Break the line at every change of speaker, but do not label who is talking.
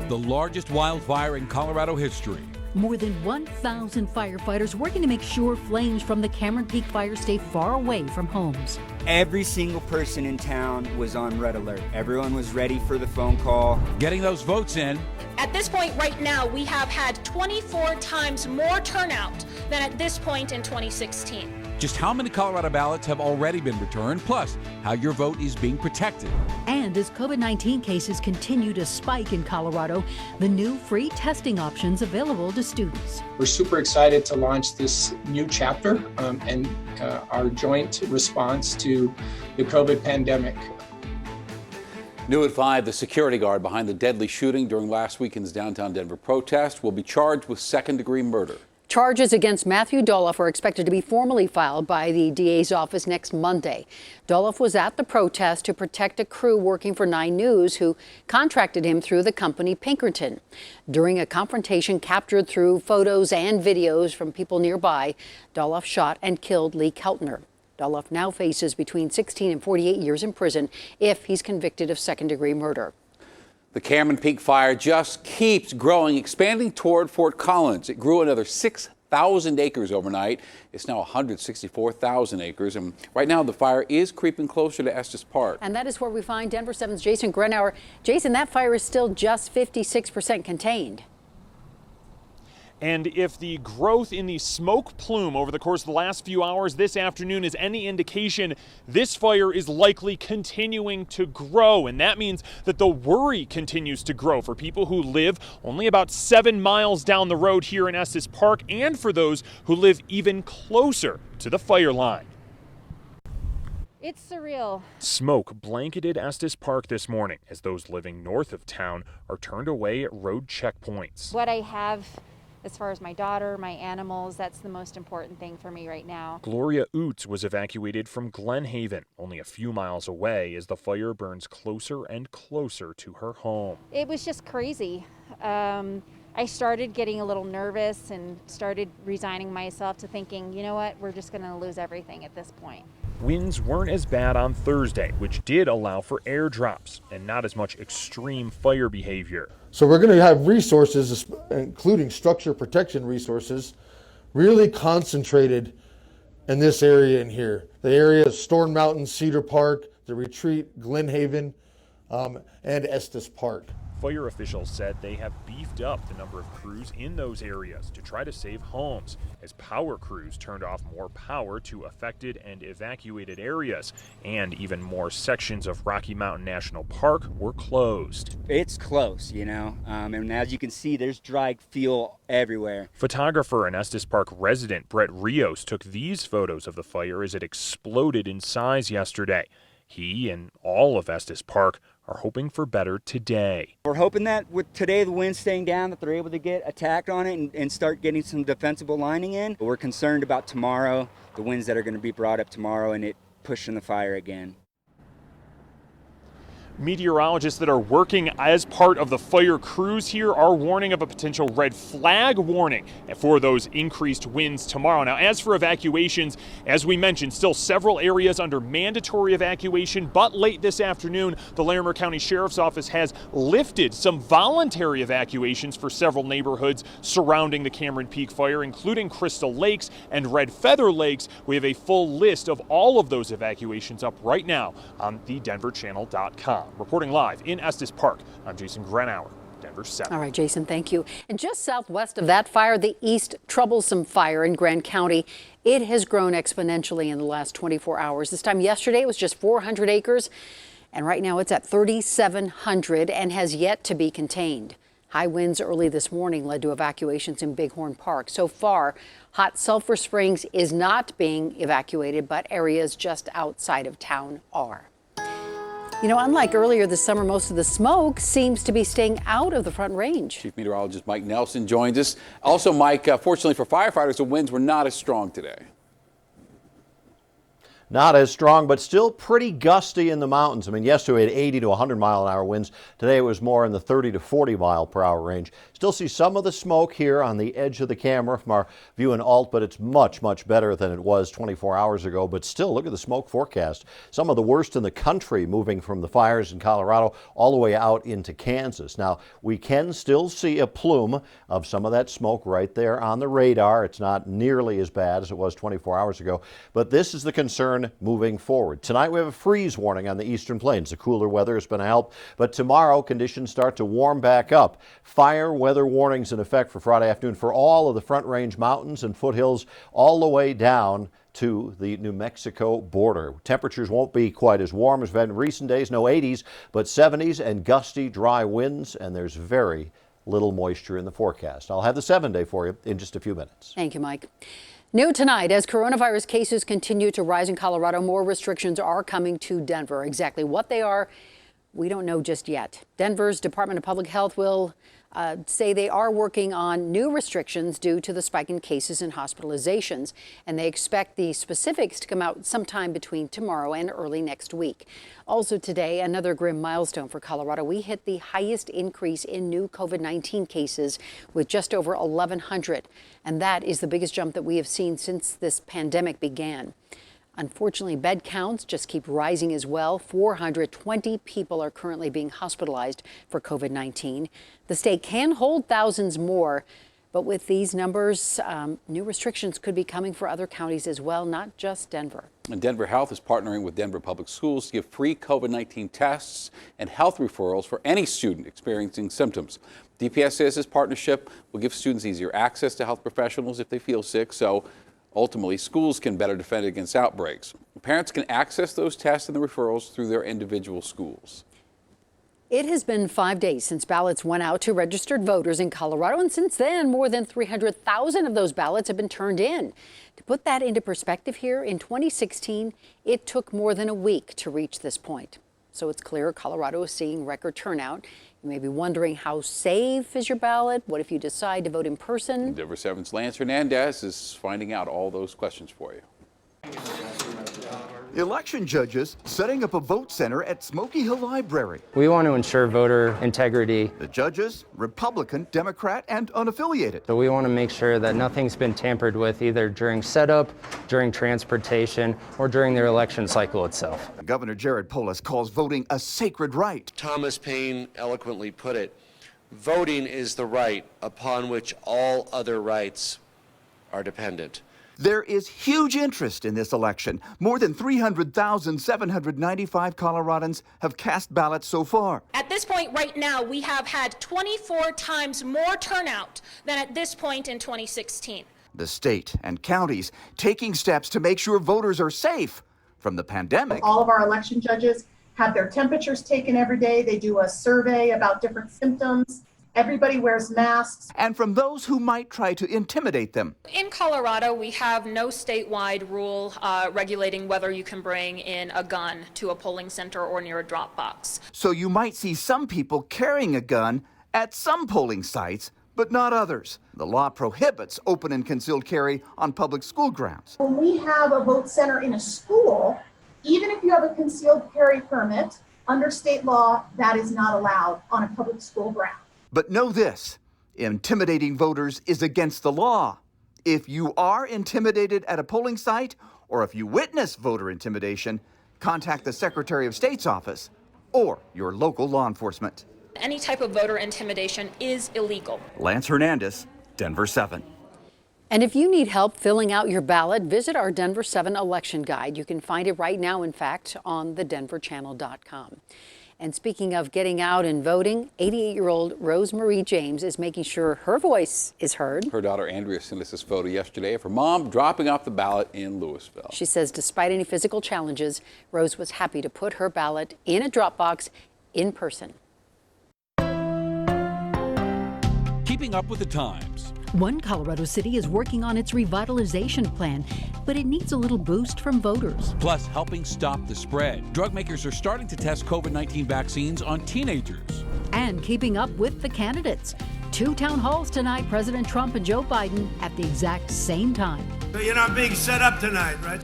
the largest wildfire in Colorado history.
More than 1,000 firefighters working to make sure flames from the Cameron Peak fire stay far away from homes.
Every single person in town was on red alert. Everyone was ready for the phone call.
Getting those votes in.
At this point right now, we have had 24 times more turnout than at this point in 2016.
Just how many Colorado ballots have already been returned, plus how your vote is being protected.
And as COVID-19 cases continue to spike in Colorado, the new free testing options available to students.
We're super excited to launch this new chapter and our joint response to the COVID pandemic.
New at 5, the security guard behind the deadly shooting during last weekend's downtown Denver protest will be charged with second-degree murder.
Charges against Matthew Doloff are expected to be formally filed by the DA's office next Monday. Doloff was at the protest to protect a crew working for 9 News who contracted him through the company Pinkerton. During a confrontation captured through photos and videos from people nearby, Doloff shot and killed Lee Keltner. Doloff now faces between 16 and 48 years in prison if he's convicted of second-degree murder.
The Cameron Peak fire just keeps growing, expanding toward Fort Collins. It grew another 6,000 acres overnight. It's now 164,000 acres. And right now, the fire is creeping closer to Estes Park.
And that is where we find Denver7's Jason Grenauer. Jason, that fire is still just 56% contained.
And if the growth in the smoke plume over the course of the last few hours this afternoon is any indication, this fire is likely continuing to grow. And that means that the worry continues to grow for people who live only about 7 miles down the road here in Estes Park and for those who live even closer to the fire line.
It's surreal.
Smoke blanketed Estes Park this morning as those living north of town are turned away at road checkpoints.
What I have as far as my daughter, my animals, that's the most important thing for me right now.
Gloria Oots was evacuated from Glen Haven, only a few miles away, as the fire burns closer and closer to her home.
It was just crazy. I started getting a little nervous and started resigning myself to thinking, you know what, we're just going to lose everything at this point.
Winds weren't as bad on Thursday, which did allow for airdrops and not as much extreme fire behavior.
So we're going to have resources, including structure protection resources, really concentrated in this area in here. The area of Storm Mountain, Cedar Park, the Retreat, Glen Haven, and Estes Park.
Fire officials said they have beefed up the number of crews in those areas to try to save homes, as power crews turned off more power to affected and evacuated areas, and even more sections of Rocky Mountain National Park were closed.
It's close, you know, and as you can see, there's dry fuel everywhere.
Photographer and Estes Park resident Brett Rios took these photos of the fire as it exploded in size yesterday. He and all of Estes Park are hoping for better today.
We're hoping that with today the wind staying down that they're able to get attacked on it and start getting some defensible lining in. But we're concerned about tomorrow, the winds that are going to be brought up tomorrow and it pushing the fire again.
Meteorologists that are working as part of the fire crews here are warning of a potential red flag warning for those increased winds tomorrow. Now, as for evacuations, as we mentioned, still several areas under mandatory evacuation, but late this afternoon, the Larimer County Sheriff's Office has lifted some voluntary evacuations for several neighborhoods surrounding the Cameron Peak fire, including Crystal Lakes and Red Feather Lakes. We have a full list of all of those evacuations up right now on the denverchannel.com. Reporting live in Estes Park, I'm Jason Grenauer, Denver7.
All right, Jason, thank you. And just southwest of that fire, the East Troublesome fire in Grand County, it has grown exponentially in the last 24 hours. This time yesterday, it was just 400 acres, and right now it's at 3,700 and has yet to be contained. High winds early this morning led to evacuations in Bighorn Park. So far, Hot Sulphur Springs is not being evacuated, but areas just outside of town are. You know, unlike earlier this summer, most of the smoke seems to be staying out of the Front Range.
Chief Meteorologist Mike Nelson joins us. Also, Mike, fortunately for firefighters, the winds were not as strong today.
not as strong, but still pretty gusty in the mountains. I mean, yesterday we had 80 to 100 mile an hour winds. Today it was more in the 30 to 40 mile per hour range. Still see some of the smoke here on the edge of the camera from our view in alt, but it's much, much better than it was 24 hours ago. But still, look at the smoke forecast. Some of the worst in the country, moving from the fires in Colorado all the way out into Kansas. Now, we can still see a plume of some of that smoke right there on the radar. It's not nearly as bad as it was 24 hours ago, but this is the concern moving forward. Tonight we have a freeze warning on the eastern plains. The cooler weather has been a help, but tomorrow conditions start to warm back up. Fire weather warnings in effect for Friday afternoon for all of the Front Range mountains and foothills all the way down to the New Mexico border. Temperatures won't be quite as warm as we've had in recent days, no 80s, but 70s and gusty dry winds, and there's very little moisture in the forecast. I'll have the 7-day for you in just a few minutes.
Thank you, Mike. New tonight, as coronavirus cases continue to rise in Colorado, more restrictions are coming to Denver. Exactly what they are, we don't know just yet. Denver's Department of Public Health will say they are working on new restrictions due to the spike in cases and hospitalizations, and they expect the specifics to come out sometime between tomorrow and early next week. Also today, another grim milestone for Colorado. We hit the highest increase in new COVID-19 cases with just over 1,100, and that is the biggest jump that we have seen since this pandemic began. Unfortunately, bed counts just keep rising as well. 420 people are currently being hospitalized for COVID-19. The state can hold thousands more, but with these numbers, new restrictions could be coming for other counties as well, not just Denver.
And Denver Health is partnering with Denver Public Schools to give free COVID-19 tests and health referrals for any student experiencing symptoms. DPS says this partnership will give students easier access to health professionals if they feel sick, so ultimately, schools can better defend against outbreaks. Parents can access those tests and the referrals through their individual schools.
It has been 5 days since ballots went out to registered voters in Colorado, and since then, more than 300,000 of those ballots have been turned in. To put that into perspective here, in 2016, it took more than a week to reach this point. So it's clear Colorado is seeing record turnout. You may be wondering, how safe is your ballot? What if you decide to vote in person?
Denver7's Lance Hernandez is finding out all those questions for you.
Election judges setting up a vote center at Smoky Hill Library.
We want to ensure voter integrity.
The judges, Republican, Democrat, and unaffiliated.
So we want to make sure that nothing's been tampered with either during setup, during transportation, or during their election cycle itself.
Governor Jared Polis calls voting a sacred right.
Thomas Paine eloquently put it, voting is the right upon which all other rights are dependent.
There is huge interest in this election. More than 300,795 Coloradans have cast ballots so far.
At this point right now, we have had 24 times more turnout than at this point in 2016.
The state and counties taking steps to make sure voters are safe from the pandemic.
All of our election judges have their temperatures taken every day. They do a survey about different symptoms. Everybody wears masks.
And from those who might try to intimidate them.
In Colorado, we have no statewide rule regulating whether you can bring in a gun to a polling center or near a drop box.
So you might see some people carrying a gun at some polling sites, but not others. The law prohibits open and concealed carry on public school grounds.
When we have a vote center in a school, even if you have a concealed carry permit, under state law, that is not allowed on a public school ground.
But know this, intimidating voters is against the law. If you are intimidated at a polling site, or if you witness voter intimidation, contact the Secretary of State's office or your local law enforcement.
Any type of voter intimidation is illegal.
Lance Hernandez, Denver7.
And if you need help filling out your ballot, visit our Denver7 election guide. You can find it right now, in fact, on thedenverchannel.com. And speaking of getting out and voting, 88-year-old Rosemarie James is making sure her voice is heard.
Her daughter Andrea sent us this photo yesterday of her mom dropping off the ballot in Louisville.
She says despite any physical challenges, Rose was happy to put her ballot in a drop box in person.
Keeping up with the times.
One Colorado city is working on its revitalization plan, but it needs a little boost from voters.
Plus, helping stop the spread. Drug makers are starting to test COVID-19 vaccines on teenagers.
And keeping up with the candidates. 2 town halls tonight, President Trump and Joe Biden at the exact same time.
So you're not being set up tonight, right?